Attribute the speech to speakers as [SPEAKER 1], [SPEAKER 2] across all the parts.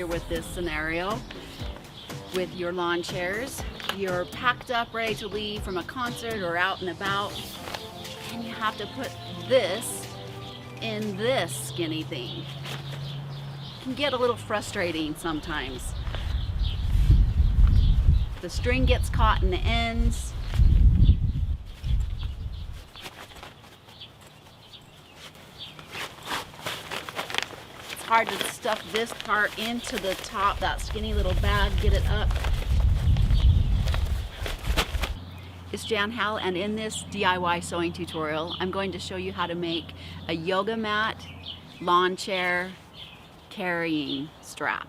[SPEAKER 1] familiar with this scenario with your lawn chairs. You're packed up, ready to leave from a concert or out and about, and you have to put this in this skinny thing. It can get a little frustrating sometimes. The string gets caught in the ends. It's hard to stuff this part into the top, that skinny little bag, get it up. It's Jan Howell, and in this DIY sewing tutorial, I'm going to show you how to make a yoga mat lawn chair carrying strap.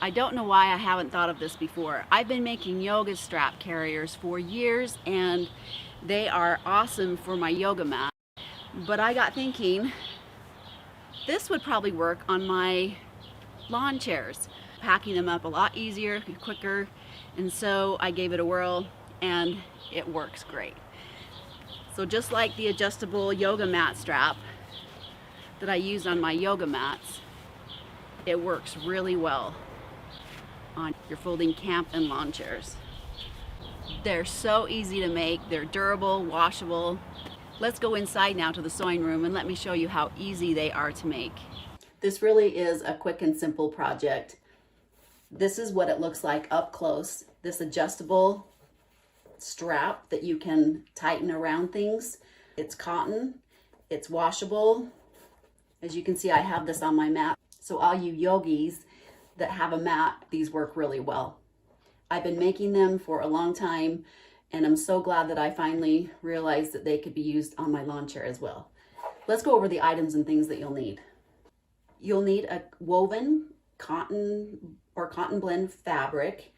[SPEAKER 1] I don't know why I haven't thought of this before. I've been making yoga strap carriers for years, and they are awesome for my yoga mat. But I got thinking, this would probably work on my lawn chairs. Packing them up a lot easier, quicker, and so I gave it a whirl, and it works great. So just like the adjustable yoga mat strap that I use on my yoga mats, it works really well on your folding camp and lawn chairs. They're so easy to make, they're durable, washable. Let's go inside now to the sewing room and let me show you how easy they are to make. This really is a quick and simple project. This is what it looks like up close. This adjustable strap that you can tighten around things. It's cotton, it's washable. As you can see, I have this on my mat. So all you yogis that have a mat, these work really well. I've been making them for a long time, and I'm so glad that I finally realized that they could be used on my lawn chair as well. Let's go over the items and things that you'll need. You'll need a woven cotton or cotton blend fabric,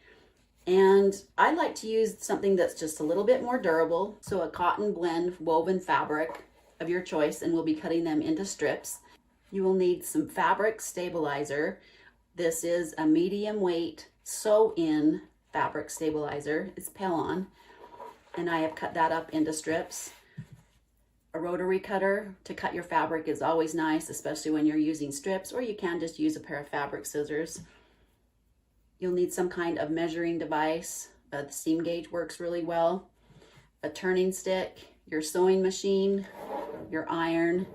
[SPEAKER 1] and I like to use something that's just a little bit more durable. So a cotton blend woven fabric of your choice, and we'll be cutting them into strips. You will need some fabric stabilizer. This is a medium weight sew-in fabric stabilizer. It's Pellon, and I have cut that up into strips. A rotary cutter to cut your fabric is always nice, especially when you're using strips, or you can just use a pair of fabric scissors. You'll need some kind of measuring device. The seam gauge works really well. A turning stick, your sewing machine, your iron,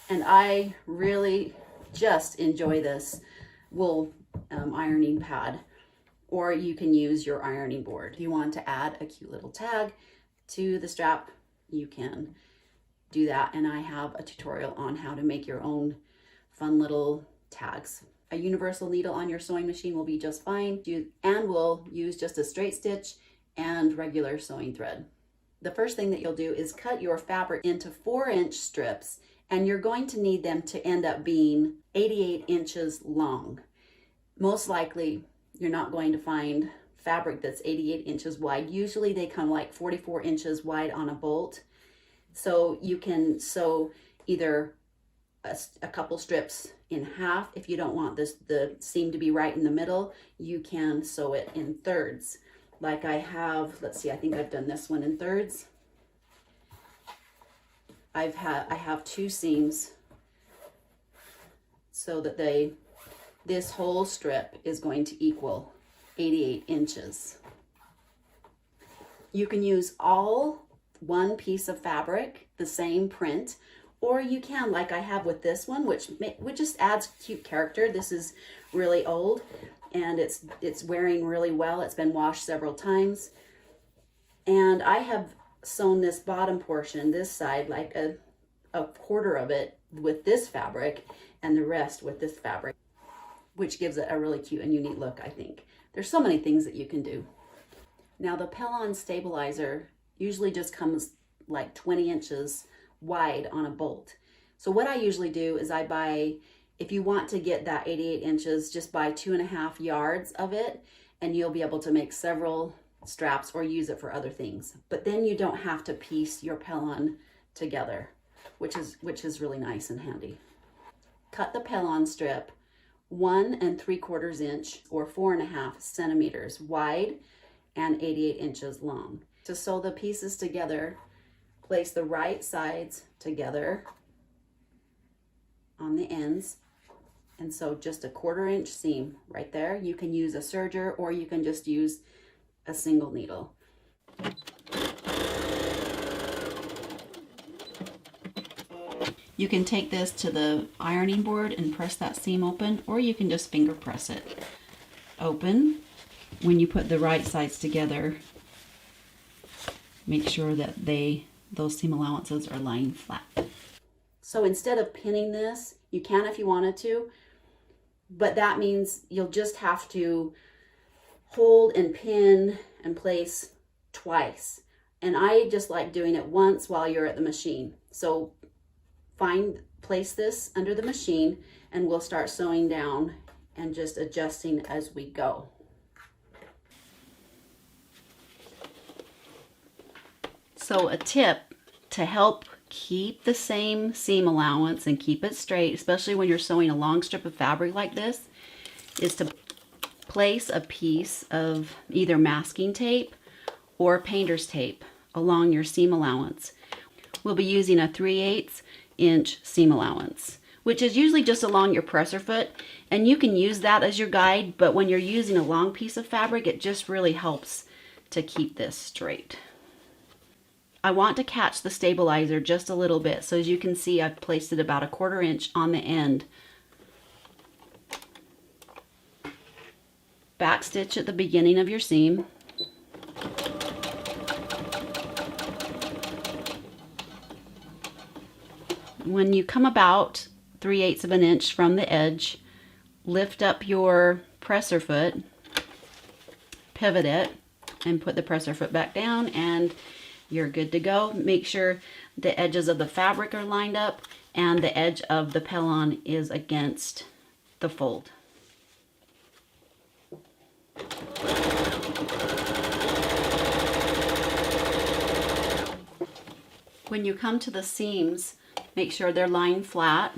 [SPEAKER 1] and I really just enjoy this wool ironing pad, or you can use your ironing board. If you want to add a cute little tag to the strap, you can do that, and I have a tutorial on how to make your own fun little tags. A universal needle on your sewing machine will be just fine, and we'll use just a straight stitch and regular sewing thread. The first thing that you'll do is cut your fabric into 4-inch strips, and you're going to need them to end up being 88 inches long. Most likely, you're not going to find fabric that's 88 inches wide. Usually they come like 44 inches wide on a bolt. So you can sew either a couple strips in half. If you don't want the seam to be right in the middle, you can sew it in thirds. Like I have, let's see, I think I've done this one in thirds. I have 2 seams so that this whole strip is going to equal 88 inches. You can use all one piece of fabric, the same print, or you can, like I have with this one, which just adds cute character. This is really old, and it's wearing really well. It's been washed several times, and I have sewn this bottom portion, this side, like a quarter of it with this fabric and the rest with this fabric, which gives it a really cute and unique look, I think. There's so many things that you can do. Now the Pellon stabilizer usually just comes like 20 inches wide on a bolt. So what I usually do is I buy, if you want to get that 88 inches, just buy 2.5 yards of it, and you'll be able to make several straps or use it for other things. But then you don't have to piece your Pellon together, which is really nice and handy. Cut the Pellon strip 1 3/4 inch or 4.5 centimeters wide and 88 inches long. To sew the pieces together, place the right sides together on the ends And so just a 1/4 inch seam right there. You can use a serger or you can just use a single needle. You can take this to the ironing board and press that seam open, or you can just finger press it open. When you put the right sides together, make sure that those seam allowances are lying flat. So instead of pinning this, you can if you wanted to, but that means you'll just have to hold and pin and place twice. And I just like doing it once while you're at the machine. So place this under the machine and we'll start sewing down and just adjusting as we go. So a tip to help keep the same seam allowance and keep it straight, especially when you're sewing a long strip of fabric like this, is to place a piece of either masking tape or painter's tape along your seam allowance. We'll be using a 3/8 inch seam allowance, which is usually just along your presser foot, and you can use that as your guide, but when you're using a long piece of fabric, it just really helps to keep this straight. I want to catch the stabilizer just a little bit, so as you can see, I've placed it about a 1/4 inch on the end. Backstitch at the beginning of your seam. When you come about 3/8 of an inch from the edge, lift up your presser foot, pivot it, and put the presser foot back down, and you're good to go. Make sure the edges of the fabric are lined up and the edge of the pellon is against the fold. When you come to the seams, make sure they're lying flat.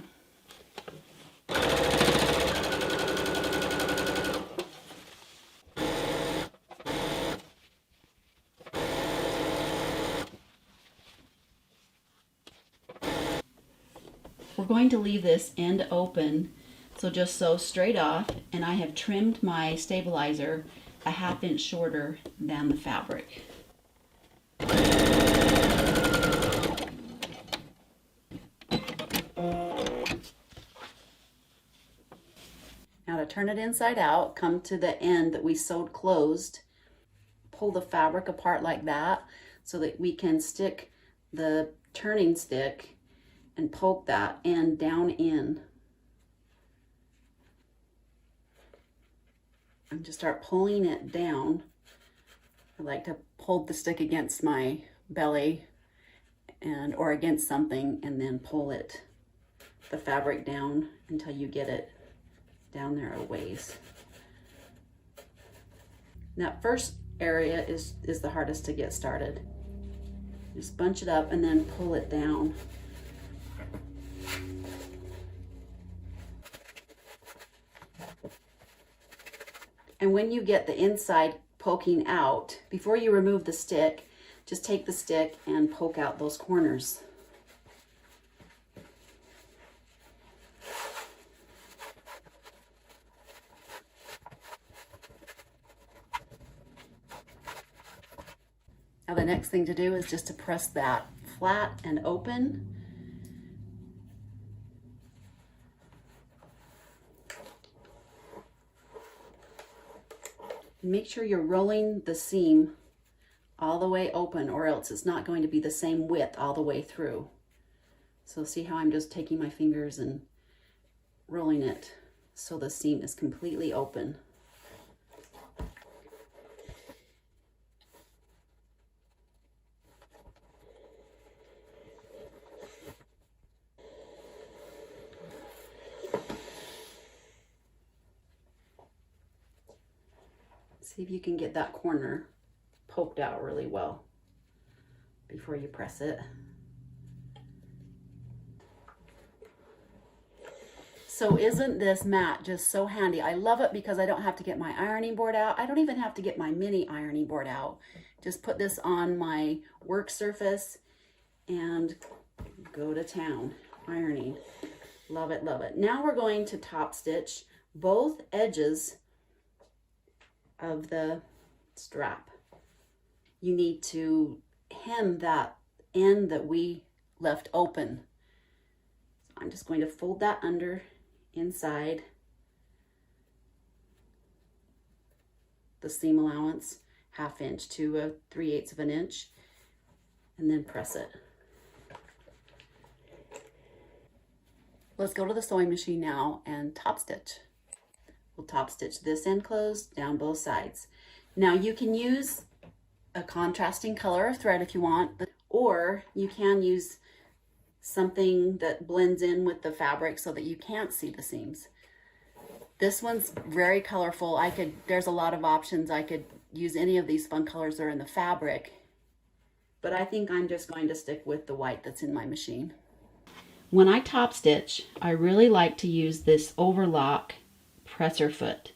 [SPEAKER 1] We're going to leave this end open, so just sew straight off, and I have trimmed my stabilizer a 1/2 inch shorter than the fabric. Now to turn it inside out, come to the end that we sewed closed, pull the fabric apart like that so that we can stick the turning stick and poke that end down in. And just start pulling it down. I like to hold the stick against my belly or against something, and then pull the fabric down until you get it down there a ways. That first area is the hardest to get started. Just bunch it up and then pull it down. And when you get the inside poking out, before you remove the stick, just take the stick and poke out those corners. Now the next thing to do is just to press that flat and open. And make sure you're rolling the seam all the way open, or else it's not going to be the same width all the way through. So see how I'm just taking my fingers and rolling it so the seam is completely open. See if you can get that corner poked out really well before you press it. So isn't this mat just so handy? I love it because I don't have to get my ironing board out. I don't even have to get my mini ironing board out. Just put this on my work surface and go to town ironing. Love it, love it. Now we're going to top stitch both edges of the strap. You need to hem that end that we left open. So I'm just going to fold that under inside the seam allowance, 1/2 inch to 3/8 of an inch, and then press it. Let's go to the sewing machine now and top stitch. We'll top stitch this end closed down both sides. Now you can use a contrasting color of thread if you want, or you can use something that blends in with the fabric so that you can't see the seams. This one's very colorful. There's a lot of options. I could use any of these fun colors that are in the fabric, but I think I'm just going to stick with the white that's in my machine. When I top stitch, I really like to use this overlock presser foot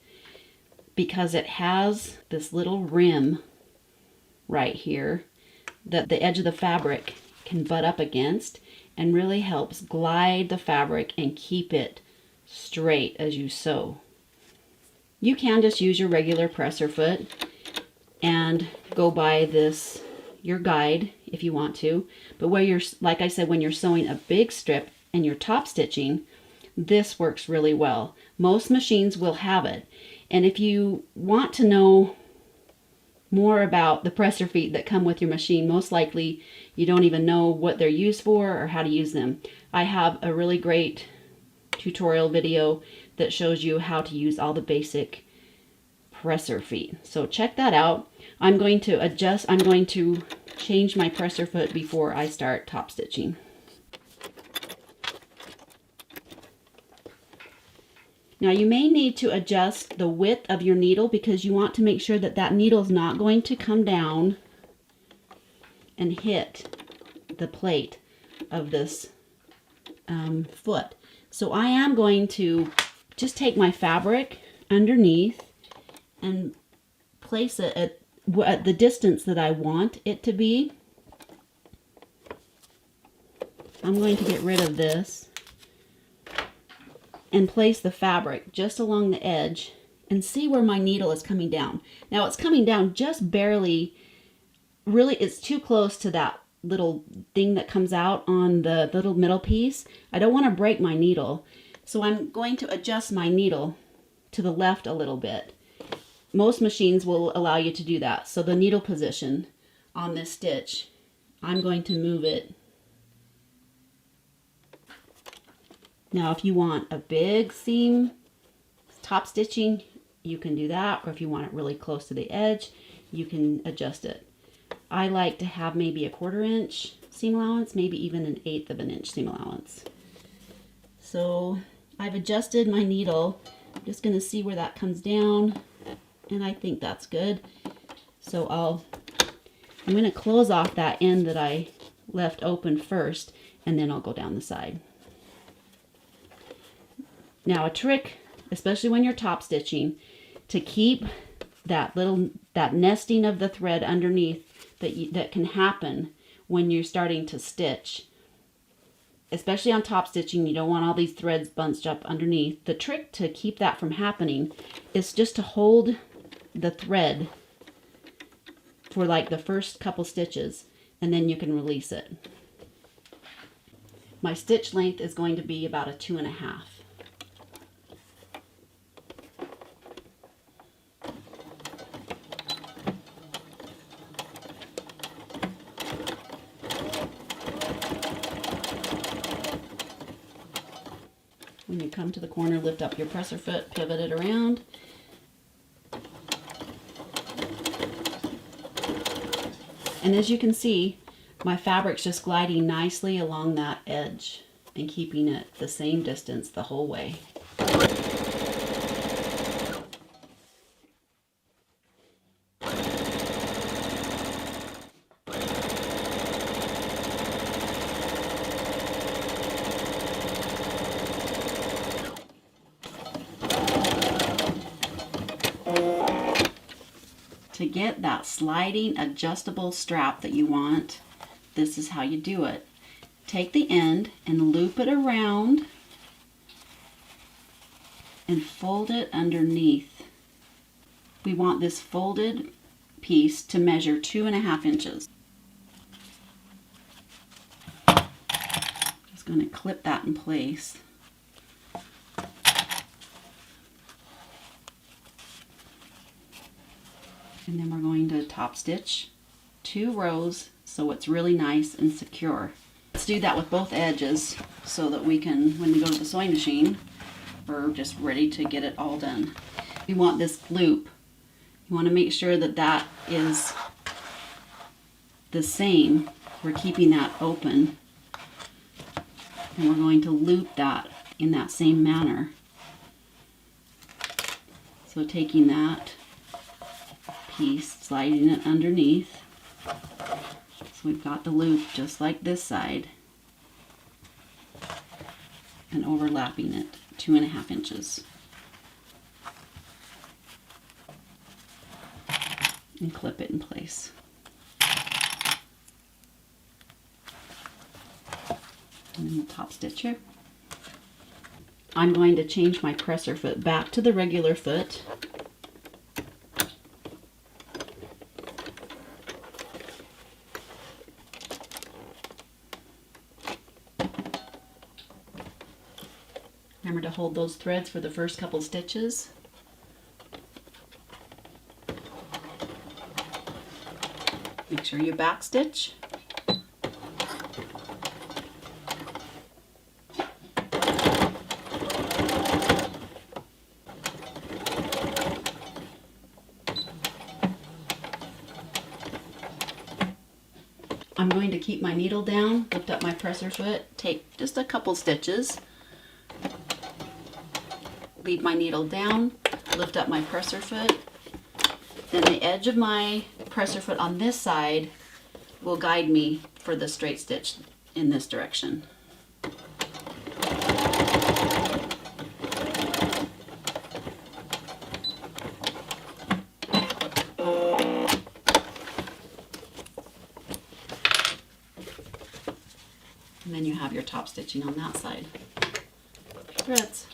[SPEAKER 1] because it has this little rim right here that the edge of the fabric can butt up against and really helps glide the fabric and keep it straight as you sew. You can just use your regular presser foot and go by this, your guide if you want to, but where you're, like I said, when you're sewing a big strip and you're top stitching, this works really well. Most machines will have it. And if you want to know more about the presser feet that come with your machine, most likely you don't even know what they're used for or how to use them. I have a really great tutorial video that shows you how to use all the basic presser feet. So check that out. I'm going to change my presser foot before I start top stitching. Now you may need to adjust the width of your needle because you want to make sure that that needle is not going to come down and hit the plate of this foot. So I am going to just take my fabric underneath and place it at the distance that I want it to be. I'm going to get rid of this and place the fabric just along the edge and see where my needle is coming down. Now it's coming down just barely, really it's too close to that little thing that comes out on the little middle piece. I don't want to break my needle, so I'm going to adjust my needle to the left a little bit. Most machines will allow you to do that. So the needle position on this stitch, I'm going to move it. Now if you want a big seam top stitching, you can do that, or if you want it really close to the edge, you can adjust it. I like to have maybe a 1/4 inch seam allowance, maybe even an 1/8 of an inch seam allowance. So I've adjusted my needle. I'm just going to see where that comes down, and I think that's good. So I'm going to close off that end that I left open first, and then I'll go down the side. Now a trick, especially when you're top stitching, to keep that nesting of the thread underneath that can happen when you're starting to stitch. Especially on top stitching, you don't want all these threads bunched up underneath. The trick to keep that from happening is just to hold the thread for like the first couple stitches, and then you can release it. My stitch length is going to be about a 2.5. When you come to the corner, lift up your presser foot, pivot it around. And as you can see, my fabric's just gliding nicely along that edge and keeping it the same distance the whole way. To get that sliding adjustable strap that you want, this is how you do it. Take the end and loop it around and fold it underneath. We want this folded piece to measure 2.5 inches. Just going to clip that in place. And then we're going to top stitch 2 rows so it's really nice and secure. Let's do that with both edges so that we can, when we go to the sewing machine, we're just ready to get it all done. We want this loop. You want to make sure that that is the same. We're keeping that open. And we're going to loop that in that same manner. So taking that piece, sliding it underneath. So we've got the loop just like this side, and overlapping it 2.5 inches. And clip it in place. And then we'll top stitch here. I'm going to change my presser foot back to the regular foot. Remember to hold those threads for the first couple stitches. Make sure you back stitch. I'm going to keep my needle down, lift up my presser foot, take just a couple stitches, leave my needle down, lift up my presser foot, then the edge of my presser foot on this side will guide me for the straight stitch in this direction. And then you have your top stitching on that side. Threads.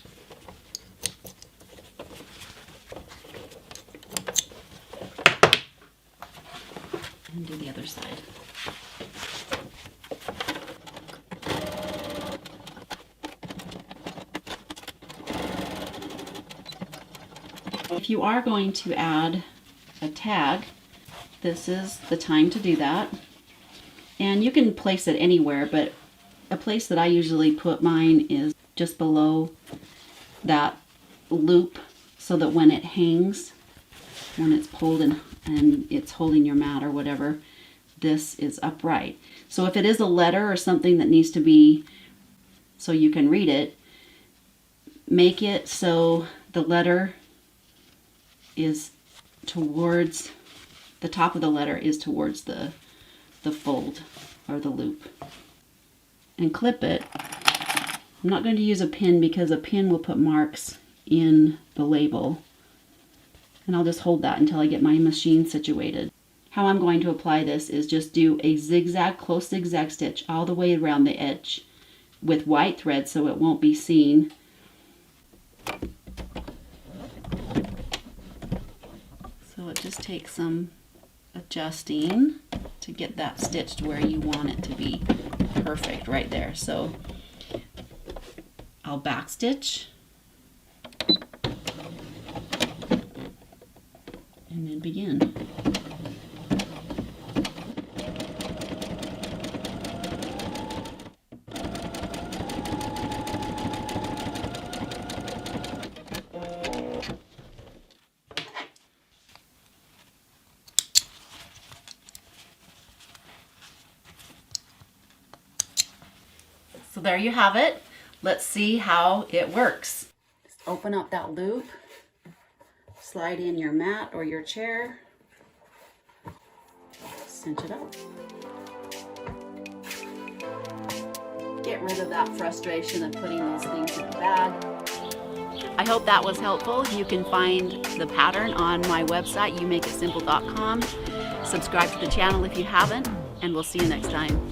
[SPEAKER 1] And do the other side. If you are going to add a tag, this is the time to do that. And you can place it anywhere, but a place that I usually put mine is just below that loop, so that when it hangs, when it's pulled and it's holding your mat or whatever, this is upright. So if it is a letter or something that needs to be so you can read it, make it so the letter is towards, the top of the letter is towards the fold or the loop. And clip it. I'm not going to use a pin because a pin will put marks in the label. And I'll just hold that until I get my machine situated. How I'm going to apply this is just do a zigzag, close zigzag stitch all the way around the edge with white thread so it won't be seen. So it just takes some adjusting to get that stitched where you want it to be perfect right there. So I'll back stitch and then begin. So there you have it. Let's see how it works. Just open up that loop, slide in your mat or your chair, cinch it up. Get rid of that frustration of putting those things in the bag. I hope that was helpful. You can find the pattern on my website, youmakeitsimple.com. Subscribe to the channel if you haven't, and we'll see you next time.